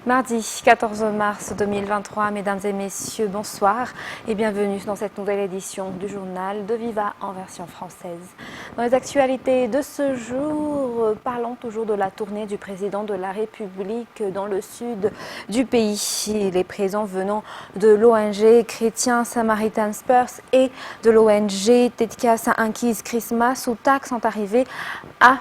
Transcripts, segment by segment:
Mardi 14 mars 2023, mesdames et messieurs, bonsoir et bienvenue dans cette nouvelle édition du journal de Viva en version française. Dans les actualités de ce jour, parlons toujours de la tournée du président de la République dans le sud du pays. Les présents venant de l'ONG Chrétien Samaritan Spurs et de l'ONG Tetkas Ankis Christmas ou TAC sont arrivés à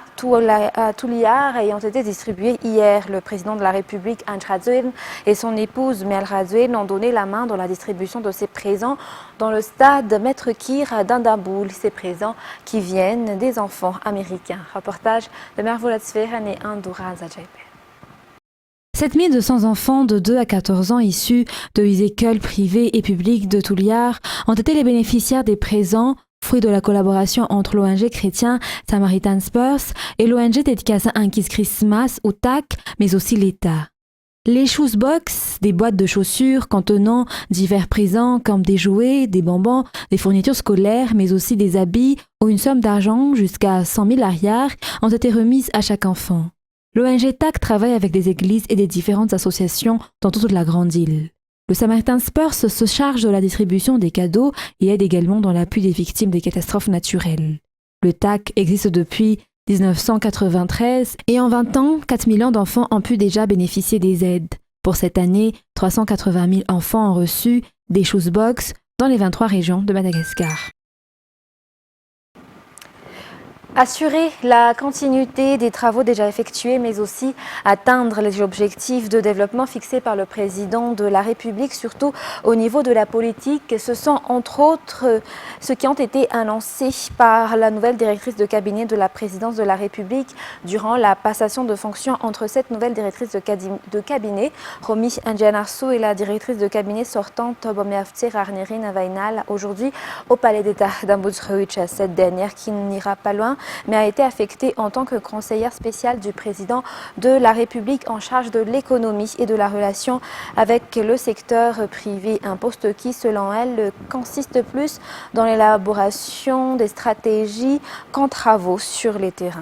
Tuliar et ont été distribués hier. Le président de la République, Ange Radzuel, et son épouse, Mel Radzuel, ont donné la main dans la distribution de ces présents dans le stade Maître Kir d'Indaboul. Ces présents qui viennent des enfants américains. Reportage de Mervolat Sferen et Andoura Zajaipe. 7200 enfants de 2 à 14 ans issus de écoles privées et publiques de Tuliar ont été les bénéficiaires des présents, fruit de la collaboration entre l'ONG Chrétien Samaritan Spurs et l'ONG Tetkas Ankis Christmas ou TAC, mais aussi l'État. Les shoesbox, des boîtes de chaussures contenant divers présents comme des jouets, des bonbons, des fournitures scolaires, mais aussi des habits ou une somme d'argent jusqu'à 100 000 arrières ont été remises à chaque enfant. L'ONG TAC travaille avec des églises et des différentes associations dans toute la grande île. Le Samaritan Spurs se charge de la distribution des cadeaux et aide également dans l'appui des victimes des catastrophes naturelles. Le TAC existe depuis 1993 et en 20 ans, 4 millions d'enfants ont pu déjà bénéficier des aides. Pour cette année, 380 000 enfants ont reçu des shoesbox dans les 23 régions de Madagascar. Assurer la continuité des travaux déjà effectués, mais aussi atteindre les objectifs de développement fixés par le président de la République, surtout au niveau de la politique. Ce sont entre autres ceux qui ont été annoncés par la nouvelle directrice de cabinet de la présidence de la République durant la passation de fonctions entre cette nouvelle directrice de cabinet, Romy Ndianarsou, et la directrice de cabinet sortante, Bomiaftir Arnerin Vainal, aujourd'hui au Palais d'État d'Ambudreuch. Cette dernière, qui n'ira pas loin, mais a été affectée en tant que conseillère spéciale du président de la République en charge de l'économie et de la relation avec le secteur privé. Un poste qui, selon elle, consiste plus dans l'élaboration des stratégies qu'en travaux sur les terrains.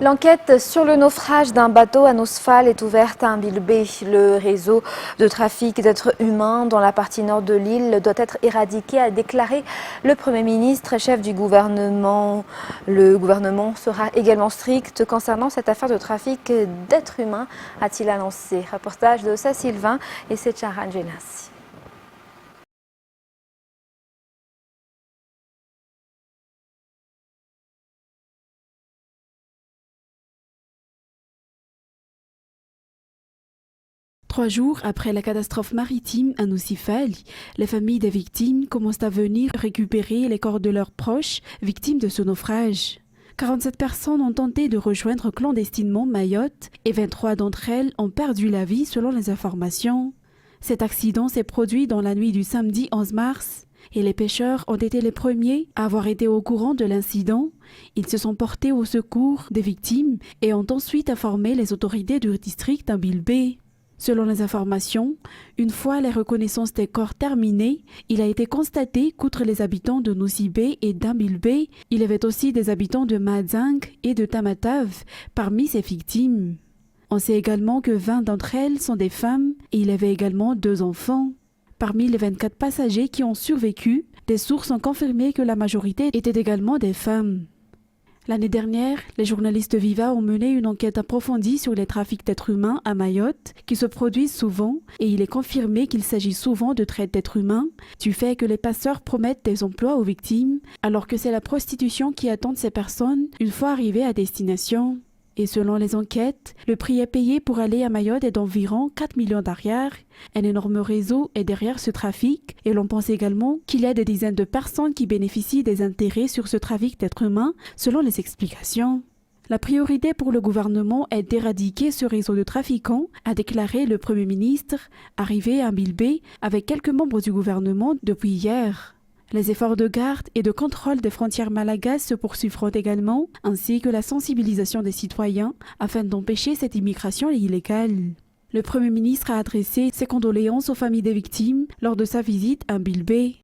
L'enquête sur le naufrage d'un bateau à Nosfal est ouverte à Mbilbé. Le réseau de trafic d'êtres humains dans la partie nord de l'île doit être éradiqué, a déclaré le Premier ministre et chef du gouvernement. Le gouvernement sera également strict concernant cette affaire de trafic d'êtres humains, a-t-il annoncé. Reportage de Sa Sylvain et Secharan Genassi. Trois jours après la catastrophe maritime à Nosfal, les familles des victimes commencent à venir récupérer les corps de leurs proches victimes de ce naufrage. 47 personnes ont tenté de rejoindre clandestinement Mayotte et 23 d'entre elles ont perdu la vie selon les informations. Cet accident s'est produit dans la nuit du samedi 11 mars et les pêcheurs ont été les premiers à avoir été au courant de l'incident. Ils se sont portés au secours des victimes et ont ensuite informé les autorités du district d'Mbilbé. Selon les informations, une fois les reconnaissances des corps terminées, il a été constaté qu'outre les habitants de Nosibé et d'Mbilbé, il y avait aussi des habitants de Madzing et de Tamatave parmi ces victimes. On sait également que 20 d'entre elles sont des femmes et il y avait également 2 enfants. Parmi les 24 passagers qui ont survécu, des sources ont confirmé que la majorité étaient également des femmes. L'année dernière, les journalistes Viva ont mené une enquête approfondie sur les trafics d'êtres humains à Mayotte, qui se produisent souvent, et il est confirmé qu'il s'agit souvent de traite d'êtres humains, du fait que les passeurs promettent des emplois aux victimes, alors que c'est la prostitution qui attend ces personnes une fois arrivées à destination. Et selon les enquêtes, le prix à payer pour aller à Mayotte est d'environ 4 millions d'arrières. Un énorme réseau est derrière ce trafic et l'on pense également qu'il y a des dizaines de personnes qui bénéficient des intérêts sur ce trafic d'êtres humains, selon les explications. La priorité pour le gouvernement est d'éradiquer ce réseau de trafiquants, a déclaré le Premier ministre, arrivé à Mbilbé avec quelques membres du gouvernement depuis hier. Les efforts de garde et de contrôle des frontières malagases se poursuivront également, ainsi que la sensibilisation des citoyens afin d'empêcher cette immigration illégale. Le Premier ministre a adressé ses condoléances aux familles des victimes lors de sa visite à Mbilbé.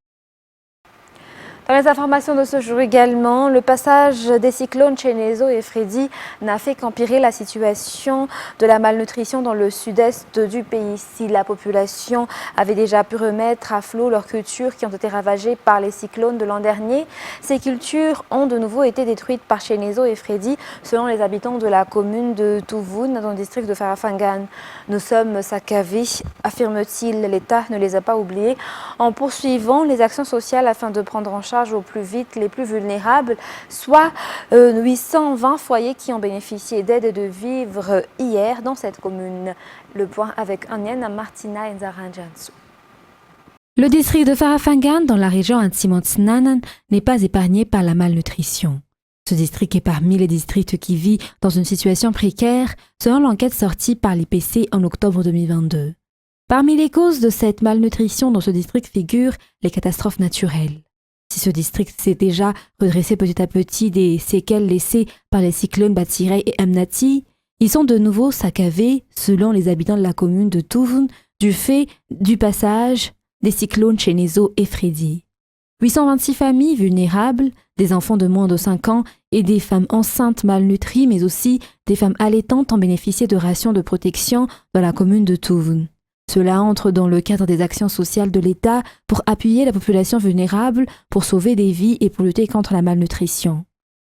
Dans les informations de ce jour également, le passage des cyclones Chenezo et Freddy n'a fait qu'empirer la situation de la malnutrition dans le sud-est du pays. Si la population avait déjà pu remettre à flot leurs cultures qui ont été ravagées par les cyclones de l'an dernier, ces cultures ont de nouveau été détruites par Chenezo et Freddy, selon les habitants de la commune de Touvoun, dans le district de Farafengan. Nous sommes saccagés, affirme-t-il. L'État ne les a pas oubliés en poursuivant les actions sociales afin de prendre en charge au plus vite les plus vulnérables, soit 820 foyers qui ont bénéficié d'aide et de vivres hier dans cette commune. Le point avec Anienne Martina Nzaranjansu. Le district de Farafengan, dans la région Antsimontsnanan, n'est pas épargné par la malnutrition. Ce district est parmi les districts qui vivent dans une situation précaire, selon l'enquête sortie par l'IPC en octobre 2022. Parmi les causes de cette malnutrition dans ce district figurent les catastrophes naturelles. Si ce district s'est déjà redressé petit à petit des séquelles laissées par les cyclones Batsirai et Amnati, ils sont de nouveau saccagés, selon les habitants de la commune de Touvoun, du fait du passage des cyclones Chenezo et Freddy. 826 familles vulnérables, des enfants de moins de 5 ans et des femmes enceintes malnutries, mais aussi des femmes allaitantes ont bénéficié de rations de protection dans la commune de Touvoun. Cela entre dans le cadre des actions sociales de l'État pour appuyer la population vulnérable, pour sauver des vies et pour lutter contre la malnutrition.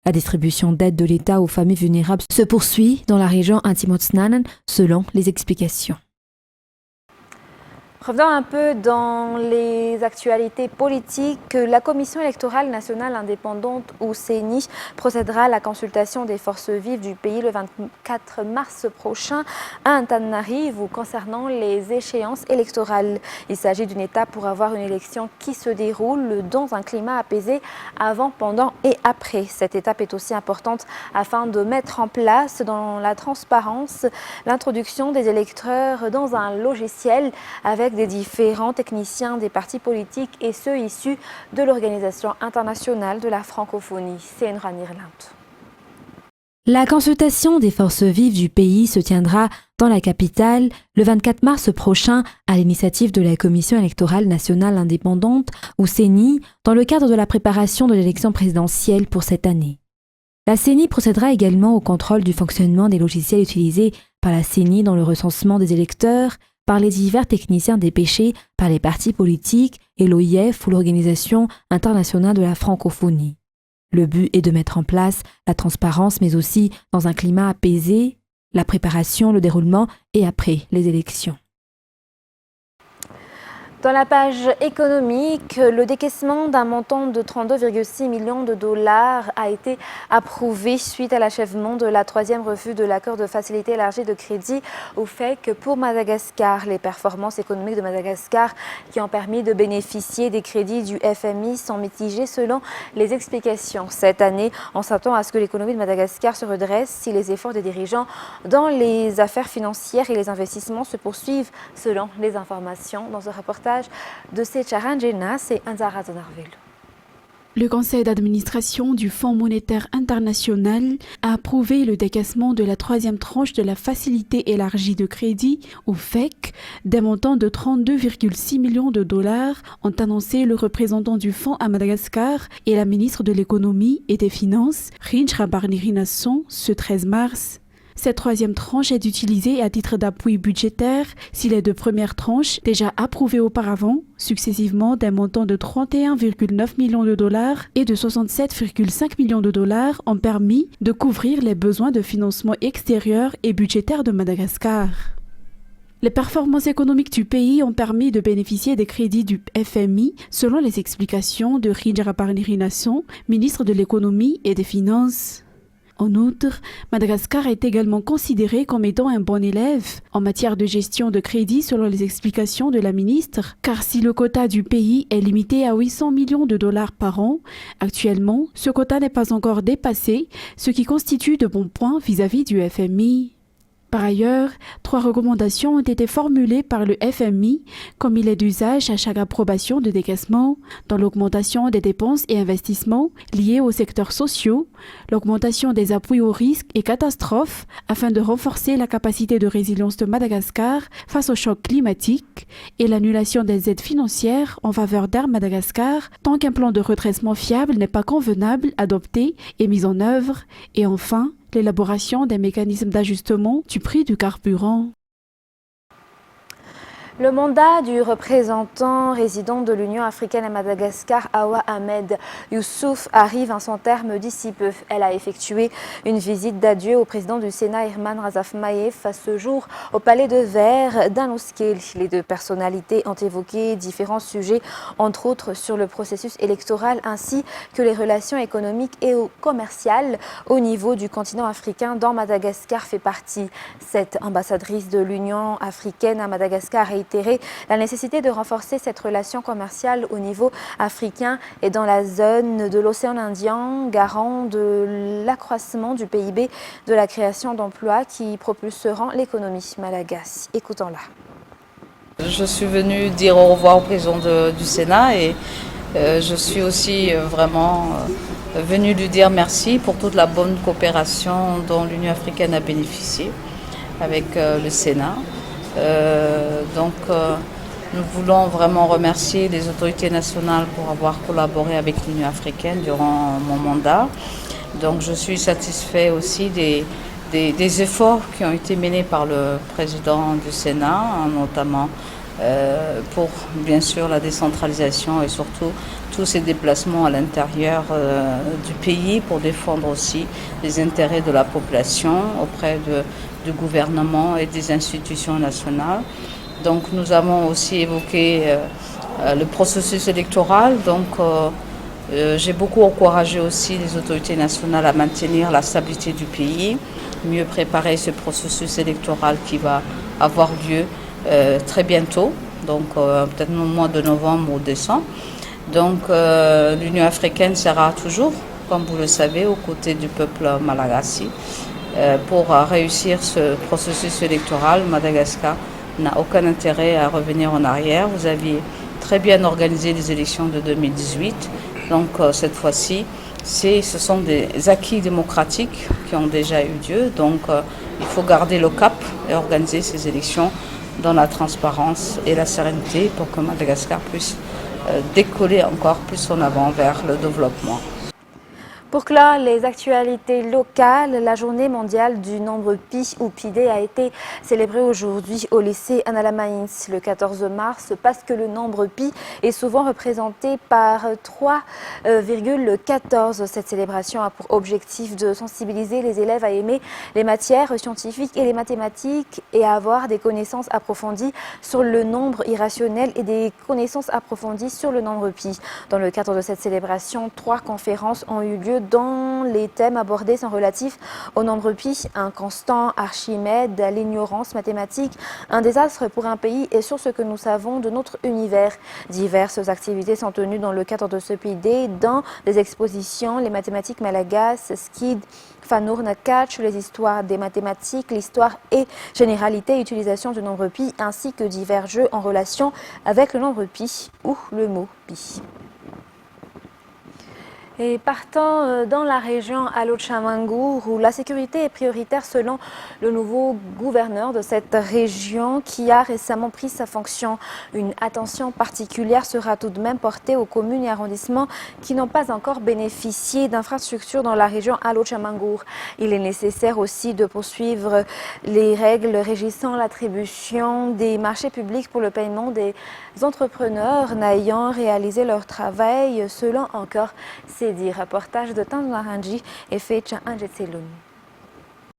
La distribution d'aide de l'État aux familles vulnérables se poursuit dans la région Antsimontsnanan selon les explications. Revenons un peu dans les actualités politiques. La Commission électorale nationale indépendante, ou CENI, procédera à la consultation des forces vives du pays le 24 mars prochain à Antananarivo concernant les échéances électorales. Il s'agit d'une étape pour avoir une élection qui se déroule dans un climat apaisé avant, pendant et après. Cette étape est aussi importante afin de mettre en place dans la transparence l'introduction des électeurs dans un logiciel avec des différents techniciens des partis politiques et ceux issus de l'Organisation internationale de la francophonie, CNRAN-Irlande. La consultation des forces vives du pays se tiendra dans la capitale le 24 mars prochain à l'initiative de la Commission électorale nationale indépendante, ou CENI, dans le cadre de la préparation de l'élection présidentielle pour cette année. La CENI procédera également au contrôle du fonctionnement des logiciels utilisés par la CENI dans le recensement des électeurs, par les divers techniciens dépêchés par les partis politiques et l'OIF ou l'Organisation internationale de la francophonie. Le but est de mettre en place la transparence, mais aussi dans un climat apaisé, la préparation, le déroulement et après les élections. Dans la page économique, le décaissement d'un montant de 32,6 millions de dollars a été approuvé suite à l'achèvement de la troisième revue de l'accord de facilité élargie de crédit au FEC pour Madagascar. Les performances économiques de Madagascar qui ont permis de bénéficier des crédits du FMI sont mitigées selon les explications. Cette année, on s'attend à ce que l'économie de Madagascar se redresse si les efforts des dirigeants dans les affaires financières et les investissements se poursuivent selon les informations dans ce reportage de Secharan Jenas et Anzara Zonarvel. Le conseil d'administration du Fonds monétaire international a approuvé le décaissement de la troisième tranche de la facilité élargie de crédit, ou FEC, d'un montant de 32,6 millions de dollars, ont annoncé le représentant du fonds à Madagascar et la ministre de l'économie et des finances, Rinj Rabarnirinasson, ce 13 mars. Cette troisième tranche est utilisée à titre d'appui budgétaire si les deux premières tranches, déjà approuvées auparavant, successivement d'un montant de 31,9 millions de dollars et de 67,5 millions de dollars, ont permis de couvrir les besoins de financement extérieur et budgétaire de Madagascar. Les performances économiques du pays ont permis de bénéficier des crédits du FMI, selon les explications de Rinj Rabarnirinasson, ministre de l'économie et des finances. En outre, Madagascar est également considéré comme étant un bon élève en matière de gestion de crédit selon les explications de la ministre, car si le quota du pays est limité à 800 millions de dollars par an, actuellement, ce quota n'est pas encore dépassé, ce qui constitue de bons points vis-à-vis du FMI. Par ailleurs, 3 recommandations ont été formulées par le FMI, comme il est d'usage à chaque approbation de décaissement, dans l'augmentation des dépenses et investissements liés aux secteurs sociaux, l'augmentation des appuis aux risques et catastrophes afin de renforcer la capacité de résilience de Madagascar face au choc climatique et l'annulation des aides financières en faveur d'Air Madagascar tant qu'un plan de redressement fiable n'est pas convenable, adopté et mis en œuvre, et enfin, l'élaboration des mécanismes d'ajustement du prix du carburant. Le mandat du représentant résident de l'Union africaine à Madagascar, Awa Ahmed Youssouf, arrive à son terme d'ici peu. Elle a effectué une visite d'adieu au président du Sénat, Herman Razafmaïev, à ce jour au palais de verre d'Anouskil. Les 2 personnalités ont évoqué différents sujets, entre autres sur le processus électoral ainsi que les relations économiques et commerciales au niveau du continent africain dont Madagascar fait partie. Cette ambassadrice de l'Union africaine à Madagascar a la nécessité de renforcer cette relation commerciale au niveau africain et dans la zone de l'océan Indien, garant de l'accroissement du PIB, de la création d'emplois qui propulseront l'économie malagasy. Écoutons-la. Je suis venue dire au revoir au président du Sénat et je suis aussi vraiment venue lui dire merci pour toute la bonne coopération dont l'Union africaine a bénéficié avec le Sénat. Nous voulons vraiment remercier les autorités nationales pour avoir collaboré avec l'Union africaine durant mon mandat. Donc je suis satisfait aussi des efforts qui ont été menés par le président du Sénat, notamment pour bien sûr la décentralisation et surtout tous ces déplacements à l'intérieur du pays pour défendre aussi les intérêts de la population auprès du gouvernement et des institutions nationales. Donc nous avons aussi évoqué le processus électoral. Donc j'ai beaucoup encouragé aussi les autorités nationales à maintenir la stabilité du pays, mieux préparer ce processus électoral qui va avoir lieu très bientôt, donc peut-être au mois de novembre ou décembre. Donc l'Union africaine sera toujours, comme vous le savez, aux côtés du peuple malagasy pour réussir ce processus électoral. Madagascar n'a aucun intérêt à revenir en arrière. Vous aviez très bien organisé les élections de 2018. Donc cette fois-ci, ce sont des acquis démocratiques qui ont déjà eu lieu. Donc il faut garder le cap et organiser ces élections dans la transparence et la sérénité pour que Madagascar puisse décoller encore plus en avant vers le développement. Pour clore les actualités locales, la journée mondiale du nombre pi ou pidé a été célébrée aujourd'hui au lycée Analamains le 14 mars parce que le nombre pi est souvent représenté par 3,14. Cette célébration a pour objectif de sensibiliser les élèves à aimer les matières scientifiques et les mathématiques et à avoir des connaissances approfondies sur le nombre irrationnel et des connaissances approfondies sur le nombre pi. Dans le cadre de cette célébration, 3 conférences ont eu lieu dont les thèmes abordés sont relatifs au nombre pi, un constant, Archimède, l'ignorance mathématique, un désastre pour un pays et sur ce que nous savons de notre univers. Diverses activités sont tenues dans le cadre de ce PD, dans des expositions, les mathématiques malagasy, Skid, Fanourna Catch, les histoires des mathématiques, l'histoire et généralité et utilisation du nombre pi, ainsi que divers jeux en relation avec le nombre pi ou le mot pi. Et partant dans la région Alo-Chamangour, où la sécurité est prioritaire selon le nouveau gouverneur de cette région qui a récemment pris sa fonction. Une attention particulière sera tout de même portée aux communes et arrondissements qui n'ont pas encore bénéficié d'infrastructures dans la région Alo-Chamangour. Il est nécessaire aussi de poursuivre les règles régissant l'attribution des marchés publics pour le paiement des entrepreneurs n'ayant réalisé leur travail selon encore ces dit reportage de Tanzanaranji et Fecha Anjetselun.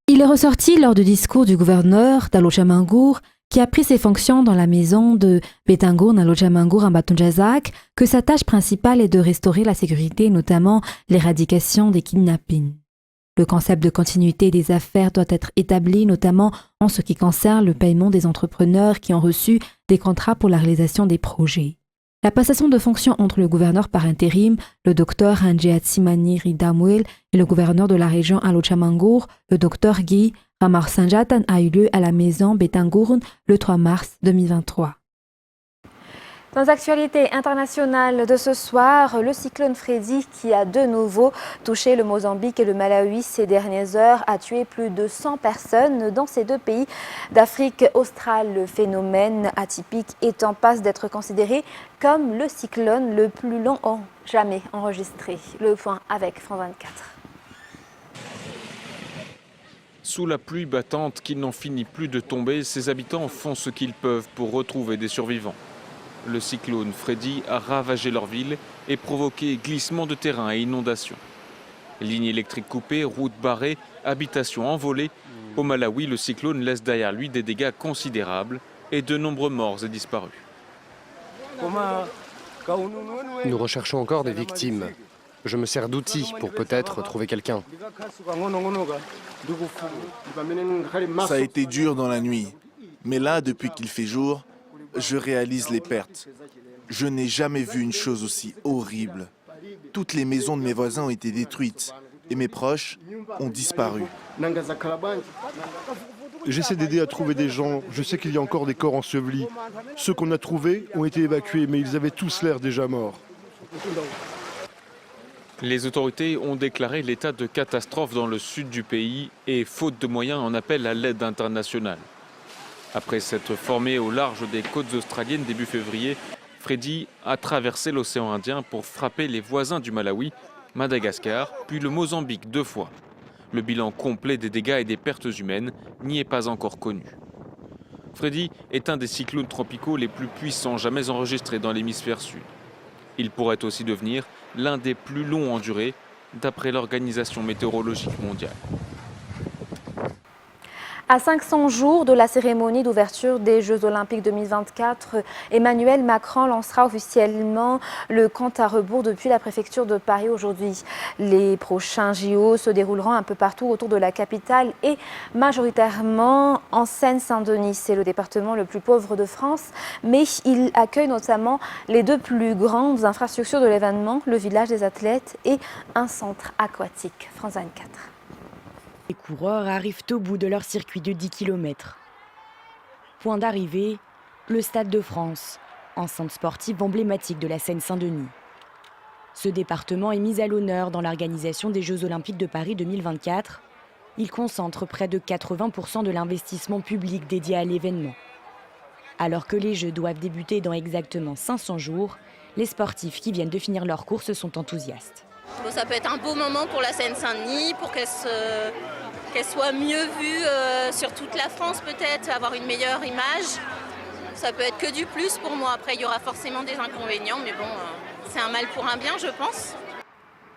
Il est ressorti lors du discours du gouverneur d'Alo-Chamangour qui a pris ses fonctions dans la maison de Betangour d'Alo-Chamangour en Batonjazak que sa tâche principale est de restaurer la sécurité, notamment l'éradication des kidnappings. Le concept de continuité des affaires doit être établi, notamment en ce qui concerne le paiement des entrepreneurs qui ont reçu des contrats pour la réalisation des projets. La passation de fonctions entre le gouverneur par intérim, le docteur Hanjeatsimani Ridamwel, et le gouverneur de la région Alo-Chamangour, le docteur Guy Famar Sanjatan a eu lieu à la maison Betangurun le 3 mars 2023. Dans les actualités internationales de ce soir, le cyclone Freddy qui a de nouveau touché le Mozambique et le Malawi ces dernières heures a tué plus de 100 personnes dans ces deux pays d'Afrique australe. Le phénomène atypique est en passe d'être considéré comme le cyclone le plus long jamais enregistré. Le point avec France 24. Sous la pluie battante qui n'en finit plus de tomber, ses habitants font ce qu'ils peuvent pour retrouver des survivants. Le cyclone Freddy a ravagé leur ville et provoqué glissements de terrain et inondations. Lignes électriques coupées, routes barrées, habitations envolées. Au Malawi, le cyclone laisse derrière lui des dégâts considérables et de nombreux morts et disparus. Nous recherchons encore des victimes. Je me sers d'outils pour peut-être trouver quelqu'un. Ça a été dur dans la nuit, mais là, depuis qu'il fait jour, je réalise les pertes. Je n'ai jamais vu une chose aussi horrible. Toutes les maisons de mes voisins ont été détruites et mes proches ont disparu. J'essaie d'aider à trouver des gens. Je sais qu'il y a encore des corps ensevelis. Ceux qu'on a trouvés ont été évacués, mais ils avaient tous l'air déjà morts. Les autorités ont déclaré l'état de catastrophe dans le sud du pays et, faute de moyens, en appellent à l'aide internationale. Après s'être formé au large des côtes australiennes début février, Freddy a traversé l'océan Indien pour frapper les voisins du Malawi, Madagascar, puis le Mozambique 2 fois. Le bilan complet des dégâts et des pertes humaines n'y est pas encore connu. Freddy est un des cyclones tropicaux les plus puissants jamais enregistrés dans l'hémisphère sud. Il pourrait aussi devenir l'un des plus longs en durée, d'après l'Organisation météorologique mondiale. À 500 jours de la cérémonie d'ouverture des Jeux Olympiques 2024, Emmanuel Macron lancera officiellement le compte à rebours depuis la préfecture de Paris aujourd'hui. Les prochains JO se dérouleront un peu partout autour de la capitale et majoritairement en Seine-Saint-Denis. C'est le département le plus pauvre de France, mais il accueille notamment les deux plus grandes infrastructures de l'événement, le village des athlètes et un centre aquatique. France 24. Les coureurs arrivent au bout de leur circuit de 10 km. Point d'arrivée, le Stade de France, enceinte sportive emblématique de la Seine-Saint-Denis. Ce département est mis à l'honneur dans l'organisation des Jeux Olympiques de Paris 2024. Il concentre près de 80% de l'investissement public dédié à l'événement. Alors que les Jeux doivent débuter dans exactement 500 jours, les sportifs qui viennent de finir leur course sont enthousiastes. Bon, ça peut être un beau moment pour la Seine-Saint-Denis, pour qu'elle soit mieux vue sur toute la France peut-être, avoir une meilleure image. Ça peut être que du plus pour moi. Après, il y aura forcément des inconvénients, mais bon, c'est un mal pour un bien, je pense.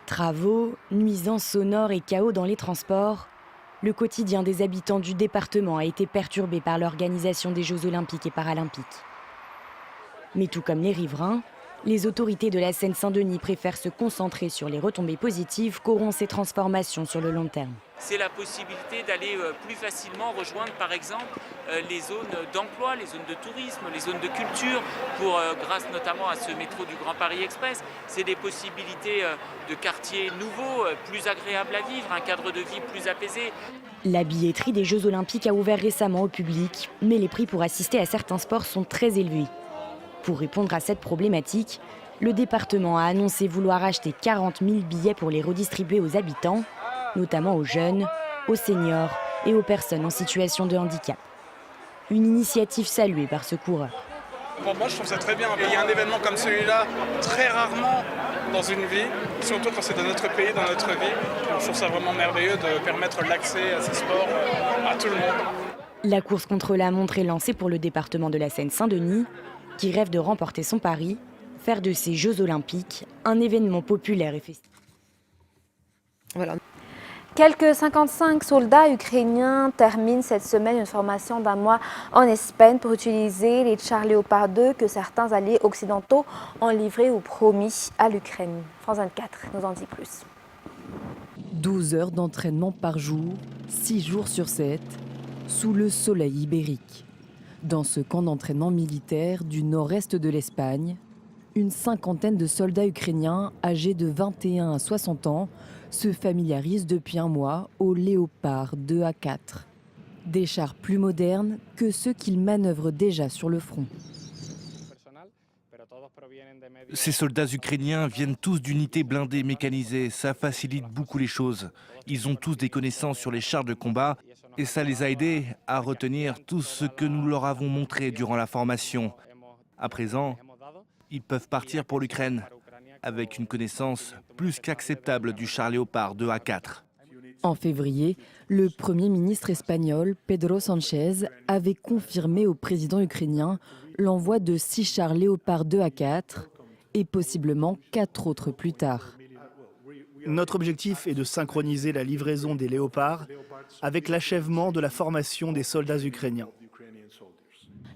Travaux, nuisances sonores et chaos dans les transports, le quotidien des habitants du département a été perturbé par l'organisation des Jeux Olympiques et Paralympiques. Mais tout comme les riverains, les autorités de la Seine-Saint-Denis préfèrent se concentrer sur les retombées positives qu'auront ces transformations sur le long terme. C'est la possibilité d'aller plus facilement rejoindre par exemple les zones d'emploi, les zones de tourisme, les zones de culture, grâce notamment à ce métro du Grand Paris Express. C'est des possibilités de quartiers nouveaux, plus agréables à vivre, un cadre de vie plus apaisé. La billetterie des Jeux Olympiques a ouvert récemment au public, mais les prix pour assister à certains sports sont très élevés. Pour répondre à cette problématique, le département a annoncé vouloir acheter 40 000 billets pour les redistribuer aux habitants, notamment aux jeunes, aux seniors et aux personnes en situation de handicap. Une initiative saluée par ce coureur. Pour moi, je trouve ça très bien. Il y a un événement comme celui-là très rarement dans une vie, surtout quand c'est dans notre pays, dans notre vie. Donc, je trouve ça vraiment merveilleux de permettre l'accès à ces sports à tout le monde. La course contre la montre est lancée pour le département de la Seine-Saint-Denis, qui rêve de remporter son pari, faire de ces Jeux Olympiques un événement populaire et festif. Voilà. Quelques 55 soldats ukrainiens terminent cette semaine une formation d'1 mois en Espagne pour utiliser les chars Léopard 2 que certains alliés occidentaux ont livrés ou promis à l'Ukraine. France 24 nous en dit plus. 12 heures d'entraînement par jour, 6 jours sur 7, sous le soleil ibérique. Dans ce camp d'entraînement militaire du nord-est de l'Espagne, une cinquantaine de soldats ukrainiens âgés de 21 à 60 ans se familiarisent depuis 1 mois au Léopard 2 à 4. Des chars plus modernes que ceux qu'ils manœuvrent déjà sur le front. Ces soldats ukrainiens viennent tous d'unités blindées mécanisées. Ça facilite beaucoup les choses. Ils ont tous des connaissances sur les chars de combat et ça les a aidés à retenir tout ce que nous leur avons montré durant la formation. À présent, ils peuvent partir pour l'Ukraine avec une connaissance plus qu'acceptable du char Léopard 2 A4. En février, le Premier ministre espagnol, Pedro Sánchez, avait confirmé au président ukrainien l'envoi de 6 chars Léopard 2 A4 et possiblement 4 autres plus tard. Notre objectif est de synchroniser la livraison des Léopards avec l'achèvement de la formation des soldats ukrainiens.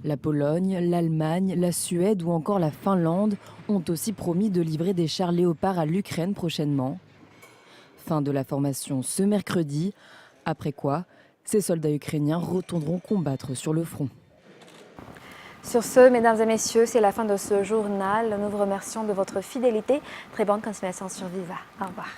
La Pologne, l'Allemagne, la Suède ou encore la Finlande ont aussi promis de livrer des chars Léopard à l'Ukraine prochainement. Fin de la formation ce mercredi, après quoi ces soldats ukrainiens retourneront combattre sur le front. Sur ce, mesdames et messieurs, c'est la fin de ce journal. Nous vous remercions de votre fidélité. Très bonne continuation sur Viva. Au revoir.